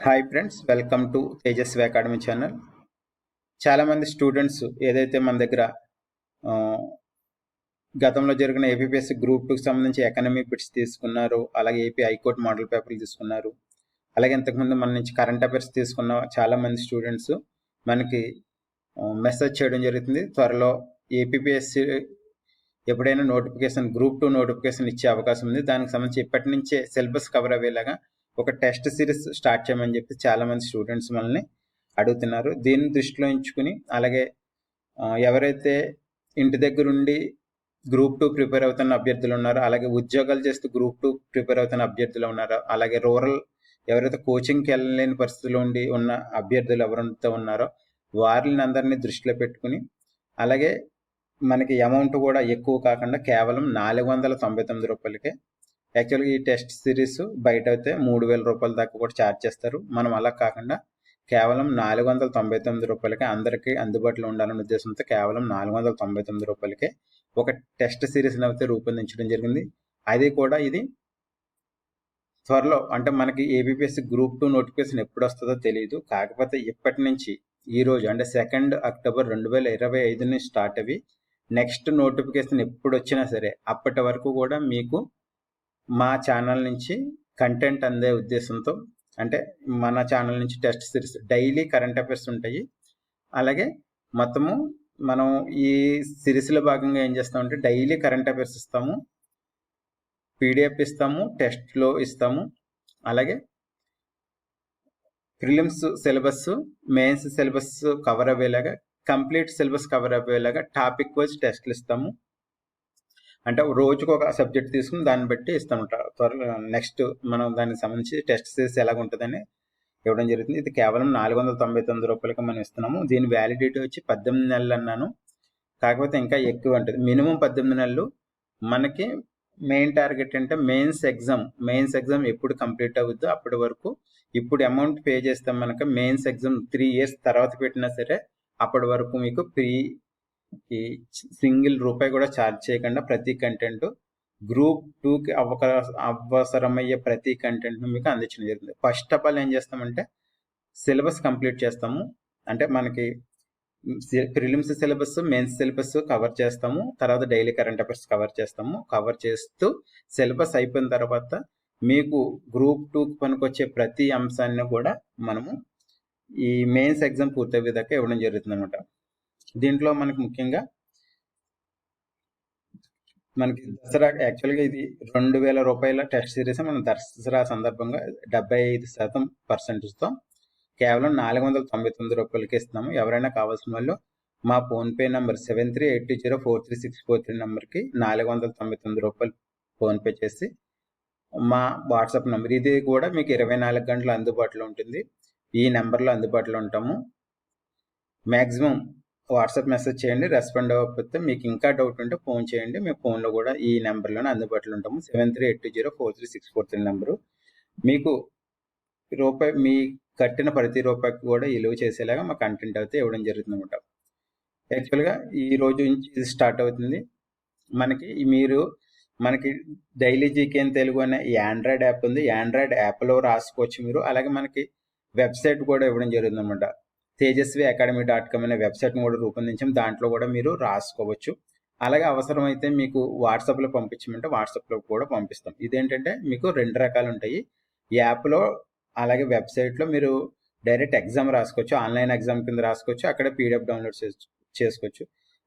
Hi friends, welcome to Tejaswi academy channel. చాలామంది students ఏదైతే మన దగ్గర ఆ, గతంలో జరిగిన ఏపీపీఎస్సీ గ్రూప్ 2కి సంబంధించి ఎకనమీ బిట్స్ తీసుకున్నారు, అలాగే ఏపీ హైకోర్టు మోడల్ పేపర్లు తీసుకున్నారు, అలాగే ఇంతకుముందు మన నుంచి కరెంట్ అఫైర్స్ తీసుకున్న చాలామంది స్టూడెంట్స్ మనకి మెసేజ్ చేయడం జరుగుతుంది. త్వరలో ఏపీపీఎస్సీ ఎప్పుడైనా నోటిఫికేషన్ గ్రూప్ 2 నోటిఫికేషన్ ఇచ్చే అవకాశం ఉంది. దానికి సంబంధించి ఇప్పటి నుంచే సిలబస్ కవర్ అయ్యేలాగా ఒక టెస్ట్ సిరీస్ స్టార్ట్ చేయమని చెప్పి చాలామంది స్టూడెంట్స్ మనల్ని అడుగుతున్నారు. దీన్ని దృష్టిలో ఉంచుకుని అలాగే ఎవరైతే ఇంటి దగ్గరుండి గ్రూప్ 2 ప్రిపేర్ అవుతున్న అభ్యర్థులు ఉన్నారో, అలాగే ఉద్యోగాలు చేస్తూ గ్రూప్ 2 ప్రిపేర్ అవుతున్న అభ్యర్థులు ఉన్నారో, అలాగే రూరల్ ఎవరైతే కోచింగ్కి వెళ్ళలేని పరిస్థితిలో ఉండి ఉన్న అభ్యర్థులు ఎవరైతే ఉన్నారో వారిని అందరినీ దృష్టిలో పెట్టుకుని, అలాగే మనకి అమౌంట్ కూడా ఎక్కువ కాకుండా కేవలం 499 రూపాయలకే. యాక్చువల్గా ఈ టెస్ట్ సిరీస్ బయట అయితే 3000 రూపాయల దాకా కూడా ఛార్జ్ చేస్తారు. మనం అలా కాకుండా కేవలం 499 రూపాయలకే అందరికీ అందుబాటులో ఉండాలనే ఉద్దేశంతో కేవలం 499 రూపాయలకే ఒక టెస్ట్ సిరీస్ని అయితే రూపొందించడం జరిగింది. అది కూడా ఇది త్వరలో, అంటే మనకి ఏబిపిఎస్సి గ్రూప్ 2 నోటిఫికేషన్ ఎప్పుడు వస్తుందో తెలియదు. కాకపోతే ఇప్పటి నుంచి ఈ రోజు అంటే 2 అక్టోబర్ 2025 స్టార్ట్ అవి నెక్స్ట్ నోటిఫికేషన్ ఎప్పుడు వచ్చినా సరే అప్పటి వరకు కూడా మీకు మా ఛానల్ నుంచి కంటెంట్ అందే ఉద్దేశంతో, అంటే మన ఛానల్ నుంచి test series daily current affairs ఉంటాయి. అలాగే మొత్తము మనం ఈ సిరీస్లో భాగంగా ఏం చేస్తామంటే డైలీ కరెంట్ అఫైర్స్ ఇస్తాము, పీడిఎఫ్ ఇస్తాము, టెస్ట్లో ఇస్తాము, అలాగే prelims syllabus, mains syllabus cover అయ్యేలాగా, కంప్లీట్ సిలబస్ కవర్ అయ్యేలాగా టాపిక్ వైజ్ టెస్ట్లు ఇస్తాము. అంటే రోజుకు ఒక సబ్జెక్ట్ తీసుకుని దాన్ని బట్టి ఇస్తాము. త్వరలో నెక్స్ట్ మనం దానికి సంబంధించి టెస్ట్ సిరీస్ ఎలాగ ఉంటుందని ఇవ్వడం జరుగుతుంది. ఇది కేవలం 499 రూపాయలకి మనం ఇస్తున్నాము. దీని వ్యాలిడిటీ వచ్చి 18 నెలలు అన్నాను, కాకపోతే ఇంకా ఎక్కువ ఉంటుంది. మినిమం 18 నెలలు. మనకి మెయిన్ టార్గెట్ అంటే మెయిన్స్ ఎగ్జామ్ ఎప్పుడు కంప్లీట్ అవుద్దో అప్పటి వరకు ఇప్పుడు అమౌంట్ పే చేస్తాం. మనకు మెయిన్స్ ఎగ్జామ్ 3 years తర్వాత పెట్టినా సరే అప్పటి వరకు మీకు ఈ సింగిల్ రూపాయి కూడా ఛార్జ్ చేయకుండా ప్రతి కంటెంట్ గ్రూప్ 2కి అవసరమయ్యే ప్రతి కంటెంట్ను మీకు అందించడం జరుగుతుంది. ఫస్ట్ ఆఫ్ ఆల్ ఏం చేస్తామంటే సిలబస్ కంప్లీట్ చేస్తాము. అంటే మనకి prelims syllabus, mains syllabus cover చేస్తాము, తర్వాత డైలీ కరెంట్ అఫైర్స్ కవర్ చేస్తాము. కవర్ చేస్తూ సిలబస్ అయిపోయిన తర్వాత మీకు గ్రూప్ 2కి పనికొచ్చే ప్రతి అంశాన్ని కూడా మనము ఈ మెయిన్స్ ఎగ్జామ్ పూర్తయ్యే దాకా ఇవ్వడం జరుగుతుంది అనమాట. దీంట్లో మనకి ముఖ్యంగా మనకి దసరా, యాక్చువల్గా ఇది 2000 రూపాయల టెస్ట్ సిరీస్ మనం దసరా సందర్భంగా 75% కేవలం 499 రూపాయలకి ఇస్తున్నాము. ఎవరైనా కావాల్సిన వాళ్ళు మా ఫోన్పే నెంబర్ 7382043643 నెంబర్కి 499 రూపాయలు ఫోన్పే చేసి, మా వాట్సాప్ నెంబర్ ఇది కూడా మీకు 24 గంటలు అందుబాటులో ఉంటుంది. ఈ నెంబర్లో అందుబాటులో ఉంటాము. మ్యాక్సిమం వాట్సాప్ మెసేజ్ చేయండి. రెస్పాండ్ అవ్వకపోతే మీకు ఇంకా డౌట్ ఉంటే ఫోన్ చేయండి. మేము ఫోన్లో కూడా ఈ నెంబర్లోనే అందుబాటులో ఉంటాము. 7382043643 నెంబరు. మీకు రూపాయి మీ కట్టిన ప్రతి రూపాయికి కూడా విలువ చేసేలాగా మా కంటెంట్ అయితే ఇవ్వడం జరుగుతుంది అనమాట. యాక్చువల్గా ఈ రోజు నుంచి ఇది స్టార్ట్ అవుతుంది. మనకి డైలీ జీకే ఇన్ తెలుగు అనే ఆండ్రాయిడ్ యాప్ ఉంది. ఆండ్రాయిడ్ యాప్లో రాసుకోవచ్చు మీరు. అలాగే మనకి వెబ్సైట్ కూడా ఇవ్వడం జరుగుతుంది అనమాట. tejasviacademy.com అనే వెబ్సైట్ని కూడా రూపొందించాం. దాంట్లో కూడా మీరు రాసుకోవచ్చు. అలాగే అవసరమైతే మీకు వాట్సాప్లో పంపించమంటే వాట్సాప్లో కూడా పంపిస్తాం. ఇదేంటంటే మీకు 2 రకాలు ఉంటాయి. యాప్లో అలాగే వెబ్సైట్లో మీరు డైరెక్ట్ ఎగ్జామ్ రాసుకోవచ్చు, ఆన్లైన్ ఎగ్జామ్ కింద రాసుకోవచ్చు, అక్కడ పీడిఎఫ్ డౌన్లోడ్ చేసుకోవచ్చు.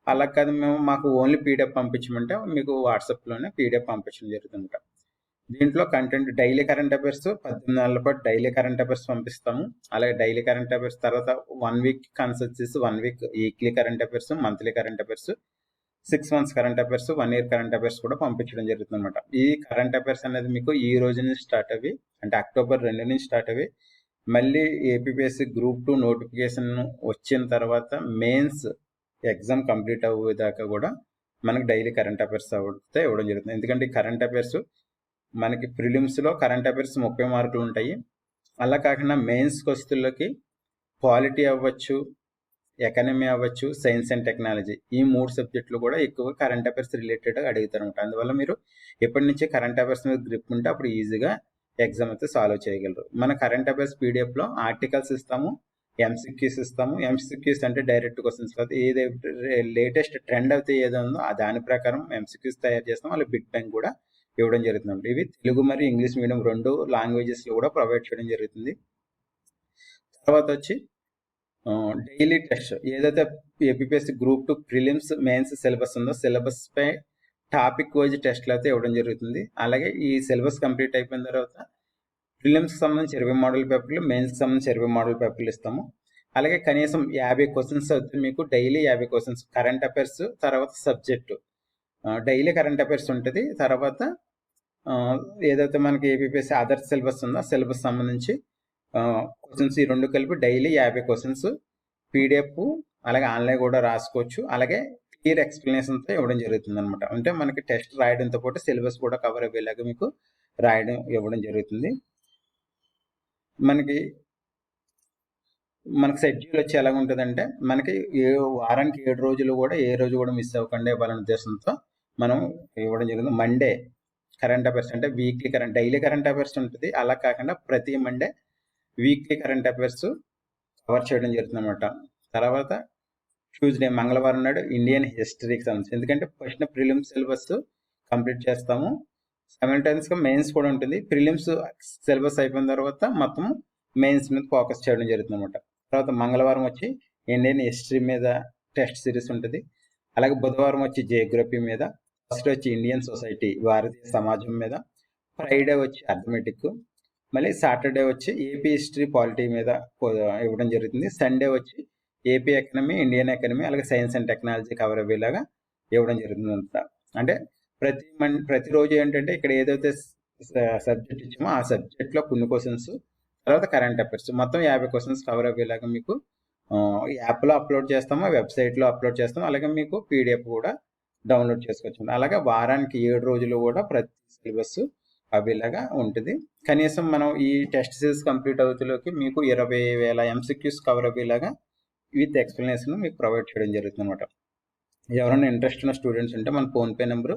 అలా కాదు మాకు ఓన్లీ పీడిఎఫ్ పంపించమంటే మీకు వాట్సాప్లోనే పీడిఎఫ్ పంపించడం జరుగుతుంది. దీంట్లో కంటెంట్ డైలీ కరెంట్ అఫైర్స్ 18 నెలల పాటు డైలీ కరెంట్ అఫైర్స్ పంపిస్తాము. అలాగే డైలీ కరెంట్ అఫైర్స్ తర్వాత 1 week consultancies, 1 week weekly current affairs, monthly current affairs, 6 months current affairs, 1 year current affairs కూడా పంపించడం జరుగుతుంది అనమాట. ఈ కరెంట్ అఫైర్స్ అనేది మీకు ఈ రోజు నుంచి స్టార్ట్ అవి, అంటే అక్టోబర్ 2 నుంచి స్టార్ట్ అవి మళ్ళీ ఏపీపీఎస్సీ గ్రూప్ 2 నోటిఫికేషన్ వచ్చిన తర్వాత మెయిన్స్ ఎగ్జామ్ కంప్లీట్ అయ్యేదాకా కూడా మనకి డైలీ కరెంట్ అఫైర్స్ అయితే ఇవ్వడం జరుగుతుంది. ఎందుకంటే ఈ కరెంట్ అఫైర్స్ మనకి ప్రిలిమ్స్లో కరెంట్ అఫైర్స్ 30 మార్కులు ఉంటాయి. అలా కాకుండా మెయిన్స్ క్వశ్చన్లకి పాలిటీ అవ్వచ్చు, ఎకనమీ అవ్వచ్చు, సైన్స్ అండ్ టెక్నాలజీ, ఈ 3 సబ్జెక్టులు కూడా ఎక్కువ కరెంట్ అఫైర్స్ రిలేటెడ్గా అడుగుతారు అనమాట. అందువల్ల మీరు ఎప్పటి నుంచే కరెంట్ అఫైర్స్ మీద గ్రిప్ ఉంటే అప్పుడు ఈజీగా ఎగ్జామ్ అయితే సాల్వ్ చేయగలరు. మన కరెంట్ అఫైర్స్ పీడిఎఫ్లో ఆర్టికల్స్ ఇస్తాము, ఎంసీక్యూస్ ఇస్తాము. ఎంసీక్యూస్ అంటే డైరెక్ట్ క్వశ్చన్స్ కాదు, ఏదైతే లేటెస్ట్ ట్రెండ్ అయితే ఏదో ఉందో దాని ప్రకారం ఎంసీక్యూస్ తయారు చేస్తాం. అలా బిట్ బ్యాంక్ కూడా ఇవ్వడం జరుగుతుంది. ఇవి తెలుగు మరియు ఇంగ్లీష్ మీడియం 2 లాంగ్వేజెస్లో కూడా ప్రొవైడ్ చేయడం జరుగుతుంది. తర్వాత వచ్చి డైలీ టెస్ట్, ఏదైతే APSC group 2 prelims mains syllabus ఉందో సిలబస్ పై టాపిక్ వైజ్ టెస్ట్లు అయితే ఇవ్వడం జరుగుతుంది. అలాగే ఈ సిలబస్ కంప్లీట్ అయిపోయిన తర్వాత ప్రిలిమ్స్కి సంబంధించి 20 మోడల్ పేపర్లు, మెయిన్స్కి సంబంధించి 20 మోడల్ పేపర్లు ఇస్తాము. అలాగే కనీసం 50 క్వశ్చన్స్ అయితే మీకు డైలీ 50 క్వశ్చన్స్ కరెంట్ అఫైర్స్, తర్వాత సబ్జెక్టు డైలీ కరెంట్ అఫైర్స్ ఉంటుంది. తర్వాత ఏదైతే మనకి ఏపీఎస్సీ అదర్ సిలబస్ ఉందో సిలబస్ సంబంధించి క్వశ్చన్స్ ఈ 2 కలిపి డైలీ 50 క్వశ్చన్స్ పీడిఎఫ్, అలాగే ఆన్లైన్ కూడా రాసుకోవచ్చు. అలాగే క్లియర్ ఎక్స్ప్లెనేషన్తో ఇవ్వడం జరుగుతుంది అనమాట. అంటే మనకి టెస్ట్ రాయడంతో పాటు సిలబస్ కూడా కవర్ అయ్యేలాగా మీకు ఇవ్వడం జరుగుతుంది. మనకి షెడ్యూల్ వచ్చి ఎలా ఉంటుందంటే, మనకి వారానికి 7 రోజులు కూడా ఏ రోజు కూడా మిస్ అవ్వకుండా ఇవ్వాలనే ఉద్దేశంతో మనం ఇవ్వడం జరుగుతుంది. మండే కరెంట్ అఫైర్స్ అంటే డైలీ కరెంట్ అఫైర్స్ ఉంటుంది. అలా కాకుండా ప్రతి Monday weekly current affairs cover చేయడం జరుగుతుంది అనమాట. తర్వాత ట్యూస్డే మంగళవారం నాడు ఇండియన్ హిస్టరీకి సంబంధించి, ఎందుకంటే ఫస్ట్ ప్రిలిమ్స్ సిలబస్ కంప్లీట్ చేస్తాము, సైమల్టేనియస్గా మెయిన్స్ కూడా ఉంటుంది. ప్రిలిమ్స్ సిలబస్ అయిపోయిన తర్వాత మొత్తం మెయిన్స్ మీద ఫోకస్ చేయడం జరుగుతుంది అనమాట. తర్వాత మంగళవారం వచ్చి ఇండియన్ హిస్టరీ మీద టెస్ట్ సిరీస్ ఉంటుంది. అలాగే బుధవారం వచ్చి జియోగ్రఫీ మీద, ఫస్ట్ వచ్చి ఇండియన్ సొసైటీ భారతీయ సమాజం మీద, ఫ్రైడే వచ్చి అర్థమెటిక్, మళ్ళీ సాటర్డే వచ్చి ఏపీ హిస్టరీ పాలిటీ మీద ఇవ్వడం జరుగుతుంది. సండే వచ్చి ఏపీ ఎకనమీ, ఇండియన్ ఎకనమీ, అలాగే సైన్స్ అండ్ టెక్నాలజీ కవర్ అయ్యేలాగా ఇవ్వడం జరుగుతుంది అంతా. అంటే ప్రతిరోజు ఏంటంటే ఇక్కడ ఏదైతే సబ్జెక్ట్ ఇచ్చామో ఆ సబ్జెక్ట్లో కొన్ని క్వశ్చన్స్, తర్వాత కరెంట్ అఫైర్స్ మొత్తం 50 క్వశ్చన్స్ కవర్ అయ్యేలాగా మీకు యాప్లో అప్లోడ్ చేస్తాము, వెబ్సైట్లో అప్లోడ్ చేస్తాము. అలాగే మీకు పీడిఎఫ్ కూడా డౌన్లోడ్ చేసుకోవచ్చు. అలాగే వారానికి 7 రోజులు కూడా ప్రతి సిలబస్ అవేలాగా ఉంటుంది. కనీసం మనం ఈ టెస్ట్ సిరీస్ కంప్లీట్ అవుతులోకి మీకు 20,000 ఎంసీక్యూస్ కవర్ అయ్యేలాగా విత్ ఎక్స్ప్లెనేషన్ మీకు ప్రొవైడ్ చేయడం జరుగుతుంది అనమాట. ఎవరైనా ఇంట్రెస్ట్ ఉన్న స్టూడెంట్స్ ఉంటే మన ఫోన్పే నెంబరు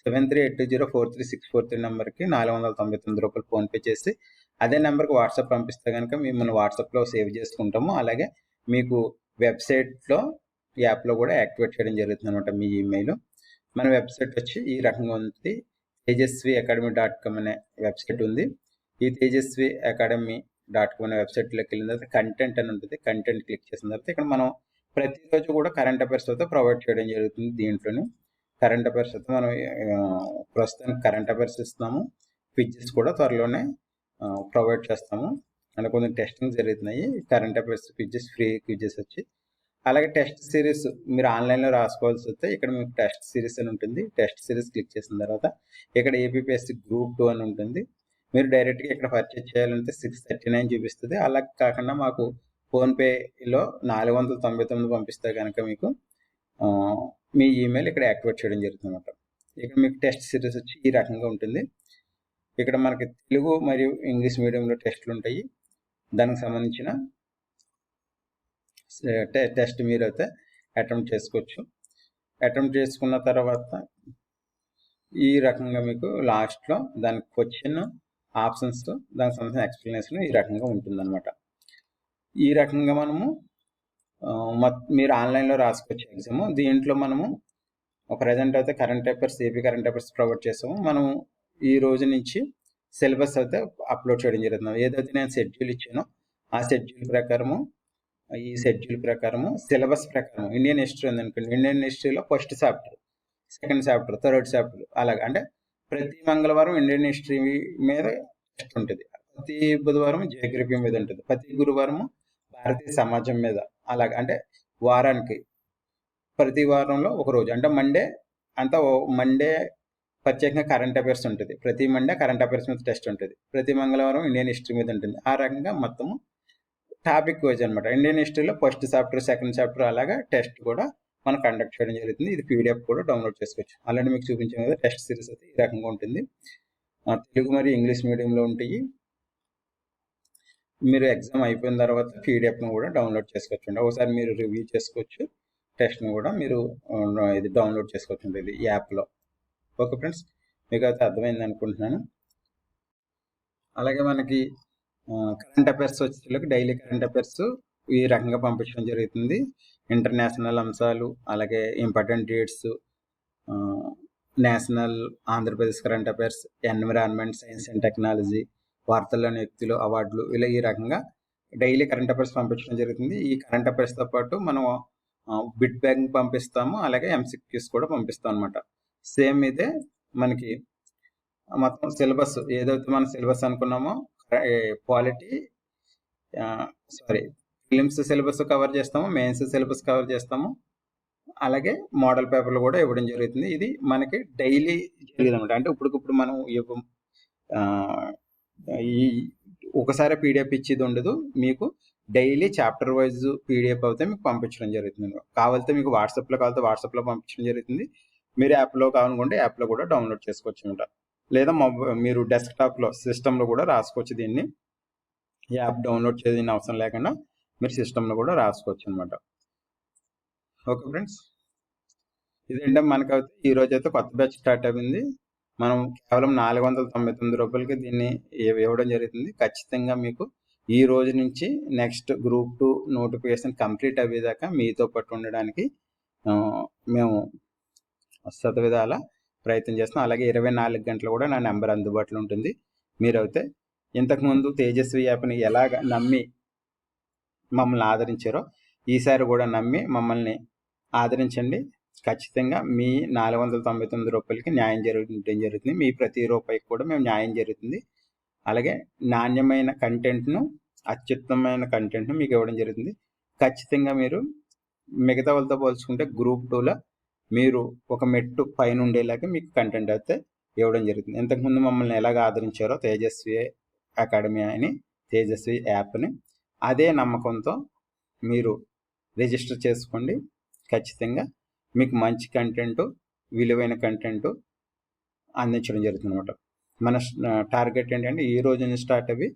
7382043643 నెంబర్కి 499 రూపాయలు ఫోన్పే చేసి అదే నెంబర్కి వాట్సాప్ పంపిస్తే కనుక మేము మన వాట్సాప్లో సేవ్ చేసుకుంటాము. అలాగే మీకు వెబ్సైట్లో యాప్లో కూడా యాక్టివేట్ చేయడం జరుగుతుంది అనమాట మీ ఈమెయిల్. మన వెబ్సైట్ వచ్చి ఈ రకంగా ఉంది, tejasviacademy.com అనే వెబ్సైట్ ఉంది. ఈ tejasviacademy.com అనే వెబ్సైట్లోకి వెళ్ళిన తర్వాత కంటెంట్ అని ఉంటుంది. కంటెంట్ క్లిక్ చేసిన తర్వాత ఇక్కడ మనం ప్రతిరోజు కూడా కరెంట్ అఫైర్స్ అయితే ప్రొవైడ్ చేయడం జరుగుతుంది. దీంట్లోనే కరెంట్ అఫైర్స్ అయితే మనం ప్రస్తుతానికి కరెంట్ అఫైర్స్ ఇస్తున్నాము, క్విజెస్ కూడా త్వరలోనే ప్రొవైడ్ చేస్తాము. అంటే కొన్ని టెస్టింగ్ జరుగుతున్నాయి. Current affairs quizzes, free quizzes వచ్చి, అలాగే టెస్ట్ సిరీస్ మీరు ఆన్లైన్లో రాసుకోవాల్సి వస్తే ఇక్కడ మీకు టెస్ట్ సిరీస్ అని ఉంటుంది. టెస్ట్ సిరీస్ క్లిక్ చేసిన తర్వాత ఇక్కడ ఏపీఎస్సీ గ్రూప్ 2 అని ఉంటుంది. మీరు డైరెక్ట్గా ఇక్కడ పర్చేజ్ చేయాలంటే 639 చూపిస్తుంది. అలా కాకుండా మాకు ఫోన్పేలో 499 పంపిస్తే కనుక మీకు మీ ఈమెయిల్ ఇక్కడ యాక్టివేట్ చేయడం జరుగుతుంది అనమాట. ఇక్కడ మీకు టెస్ట్ సిరీస్ వచ్చి ఈ రకంగా ఉంటుంది. ఇక్కడ మనకి తెలుగు మరియు ఇంగ్లీష్ మీడియంలో టెస్టులు ఉంటాయి. దానికి సంబంధించిన టెస్ట్ మీరు అయితే అటెంప్ట్ చేసుకోవచ్చు. అటెంప్ట్ చేసుకున్న తర్వాత ఈ రకంగా మీకు లాస్ట్లో దానికి క్వశ్చన్, ఆప్షన్స్, దానికి సంబంధించిన ఎక్స్ప్లెనేషన్ ఈ రకంగా ఉంటుందన్నమాట. ఈ రకంగా మనము మీరు ఆన్లైన్లో రాసుకోవచ్చు ఎగ్జామ్. దీంట్లో మనము ప్రజెంట్ అయితే current affairs, AP current affairs provide చేస్తాము. మనము ఈ రోజు నుంచి సిలబస్ అయితే అప్లోడ్ చేయడం జరుగుతుంది. ఏదైతే నేను షెడ్యూల్ ఇచ్చానో ఆ షెడ్యూల్ ప్రకారము, ఈ షెడ్యూల్ ప్రకారము సిలబస్ ప్రకారం ఇండియన్ హిస్టరీ ఉందనుకోండి, ఇండియన్ హిస్టరీలో first chapter, second chapter, third chapter, అలాగే అంటే ప్రతి మంగళవారం ఇండియన్ హిస్టరీ మీద టెస్ట్ ఉంటుంది, ప్రతి బుధవారం జియోగ్రఫీ మీద ఉంటుంది, ప్రతి గురువారము భారతీయ సమాజం మీద, అలాగే అంటే వారానికి ప్రతి వారంలో ఒక రోజు అంటే మండే అంతా మండే ప్రత్యేకంగా కరెంట్ అఫైర్స్ ఉంటుంది. ప్రతి మండే కరెంట్ అఫైర్స్ మీద టెస్ట్ ఉంటుంది. ప్రతి మంగళవారం ఇండియన్ హిస్టరీ మీద ఉంటుంది. ఆ రకంగా మొత్తము టాపిక్ వైజ్ అనమాట. ఇండియన్ హిస్టరీలో ఫస్ట్ చాప్టర్, సెకండ్ చాప్టర్ అలాగా టెస్ట్ కూడా మనం కండక్ట్ చేయడం జరుగుతుంది. ఇది పీడిఎఫ్ కూడా డౌన్లోడ్ చేసుకోవచ్చు. అలాంటి మీకు చూపించాను కదా టెస్ట్ సిరీస్ అయితే ఈ రకంగా ఉంటుంది. తెలుగు మరియు ఇంగ్లీష్ మీడియంలో ఉంటాయి. మీరు ఎగ్జామ్ అయిపోయిన తర్వాత పీడిఎఫ్ను కూడా డౌన్లోడ్ చేసుకోవచ్చు అండి. ఒకసారి మీరు రివ్యూ చేసుకోవచ్చు. టెస్ట్ను కూడా మీరు ఇది డౌన్లోడ్ చేసుకోవచ్చు ఇది యాప్లో. ఓకే ఫ్రెండ్స్, మీకు అయితే అర్థమైంది అనుకుంటున్నాను. అలాగే మనకి కరెంట్ అఫైర్స్ వచ్చేసరికి డైలీ కరెంట్ అఫైర్స్ ఈ రకంగా పంపించడం జరుగుతుంది. ఇంటర్నేషనల్ అంశాలు, అలాగే important dates, national, Andhra Pradesh current affairs, environment, science and technology, వార్తల్లోని వ్యక్తులు, అవార్డులు, ఇలా ఈ రకంగా డైలీ కరెంట్ అఫైర్స్ పంపించడం జరుగుతుంది. ఈ కరెంట్ అఫైర్స్తో పాటు మనం బిట్ బ్యాంక్ పంపిస్తాము, అలాగే ఎంసీక్యూస్ కూడా పంపిస్తాం అనమాట. సేమ్ ఇదే మనకి మొత్తం సిలబస్ ఏదైతే మనం సిలబస్ అనుకున్నామో పాలిటీ ప్రిలిమ్స్ సిలబస్ కవర్ చేస్తాము, మెయిన్స్ సిలబస్ కవర్ చేస్తాము, అలాగే మోడల్ పేపర్లు కూడా ఇవ్వడం జరుగుతుంది. ఇది మనకి డైలీ జరిగేది అనమాట. అంటే ఇప్పటికిప్పుడు మనం ఈ ఒకసారి పీడిఎఫ్ ఇచ్చేది ఉండదు, మీకు డైలీ చాప్టర్ వైజ్ పీడిఎఫ్ అయితే మీకు పంపించడం జరుగుతుంది. కావాలంటే మీకు వాట్సాప్లో పంపించడం జరుగుతుంది. మీరు యాప్లో కావాలనుకుంటే యాప్లో కూడా డౌన్లోడ్ చేసుకోవచ్చు అనమాట. లేదా మీరు డెస్క్టాప్లో సిస్టంలో కూడా రాసుకోవచ్చు. దీన్ని యాప్ డౌన్లోడ్ చేయని అవసరం లేకుండా మీరు సిస్టంలో కూడా రాసుకోవచ్చు అనమాట. ఓకే ఫ్రెండ్స్, ఇదేంటే మనకైతే ఈరోజు అయితే కొత్త బ్యాచ్ స్టార్ట్ అయింది. మనం కేవలం 499 రూపాయలకి దీన్ని ఇవ్వడం జరుగుతుంది. ఖచ్చితంగా మీకు ఈ రోజు నుంచి నెక్స్ట్ గ్రూప్ 2 నోటిఫికేషన్ కంప్లీట్ అయ్యేదాకా మీతో పాటు ఉండడానికి మేము శతవిధాల ప్రయత్నం చేస్తున్నాం. అలాగే 24 గంటలు కూడా నా నెంబర్ అందుబాటులో ఉంటుంది. మీరైతే ఇంతకుముందు తేజస్వి యాప్ని ఎలాగ నమ్మి మమ్మల్ని ఆదరించారో ఈసారి కూడా నమ్మి మమ్మల్ని ఆదరించండి. ఖచ్చితంగా మీ 499 రూపాయలకి న్యాయం జరుగుతుంది. మీ ప్రతి రూపాయికి కూడా మేము న్యాయం జరుగుతుంది. అలాగే నాణ్యమైన కంటెంట్ను, అత్యుత్తమైన కంటెంట్ను మీకు ఇవ్వడం జరుగుతుంది. ఖచ్చితంగా మీరు మిగతా వాళ్ళతో పోల్చుకుంటే గ్రూప్ 2లో మీరు ఒక మెట్టు పైన ఉండేలాగా మీకు కంటెంట్ అయితే ఇవ్వడం జరుగుతుంది. ఇంతకుముందు మమ్మల్ని ఎలాగ ఆదరించారో తేజస్వి అకాడమీ అని, తేజస్వి యాప్ని, అదే నమ్మకంతో మీరు రిజిస్టర్ చేసుకోండి. ఖచ్చితంగా మీకు మంచి కంటెంట్, విలువైన కంటెంట్ అందించడం జరుగుతుంది అనమాట. మన టార్గెట్ ఏంటంటే ఈ రోజు నుంచి స్టార్ట్ అవి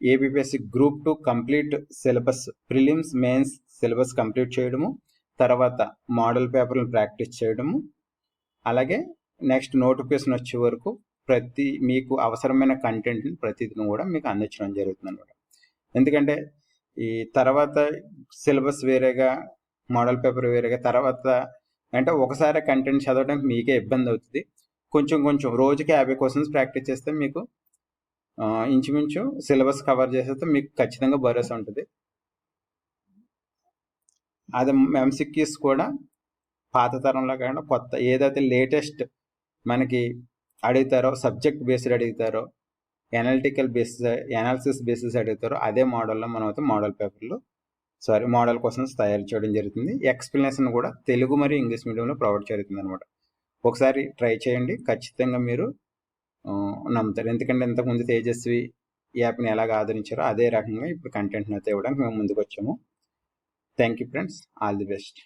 ABPSC group 2 complete syllabus, prelims mains syllabus complete చేయడము, తర్వాత మోడల్ పేపర్లను ప్రాక్టీస్ చేయడము, అలాగే నెక్స్ట్ నోటిఫికేషన్ వచ్చే వరకు మీకు అవసరమైన కంటెంట్ని ప్రతిదిన కూడా మీకు అందించడం జరుగుతుంది అనమాట. ఎందుకంటే ఈ తర్వాత సిలబస్ వేరేగా, మోడల్ పేపర్ వేరేగా, తర్వాత అంటే ఒకసారి కంటెంట్ చదవడానికి మీకే ఇబ్బంది అవుతుంది. కొంచెం రోజుకి 50 క్వశ్చన్స్ ప్రాక్టీస్ చేస్తే మీకు ఇంచుమించు సిలబస్ కవర్ చేసేస్తే మీకు ఖచ్చితంగా భరోసా ఉంటుంది. అది ఎంసీక్యూస్ కూడా పాత తరంలో కాకుండా కొత్త ఏదైతే లేటెస్ట్ మనకి అడుగుతారో, సబ్జెక్ట్ బేస్డ్ అడుగుతారో, ఎనాలిసిస్ బేసిస్ అడుగుతారో అదే మోడల్లో మనం అయితే మోడల్ క్వశ్చన్స్ తయారు చేయడం జరుగుతుంది. ఎక్స్ప్లెనేషన్ కూడా తెలుగు మరియు ఇంగ్లీష్ మీడియంలో ప్రొవైడ్ జరుగుతుంది అనమాట. ఒకసారి ట్రై చేయండి, ఖచ్చితంగా మీరు నమ్ముతారు. ఎందుకంటే ఇంతకుముందు తేజస్వి యాప్ని ఎలాగ ఆదరించారో అదే రకంగా ఇప్పుడు కంటెంట్ని అయితే ఇవ్వడానికి మేము ముందుకు వచ్చాము. Thank you friends, all the best.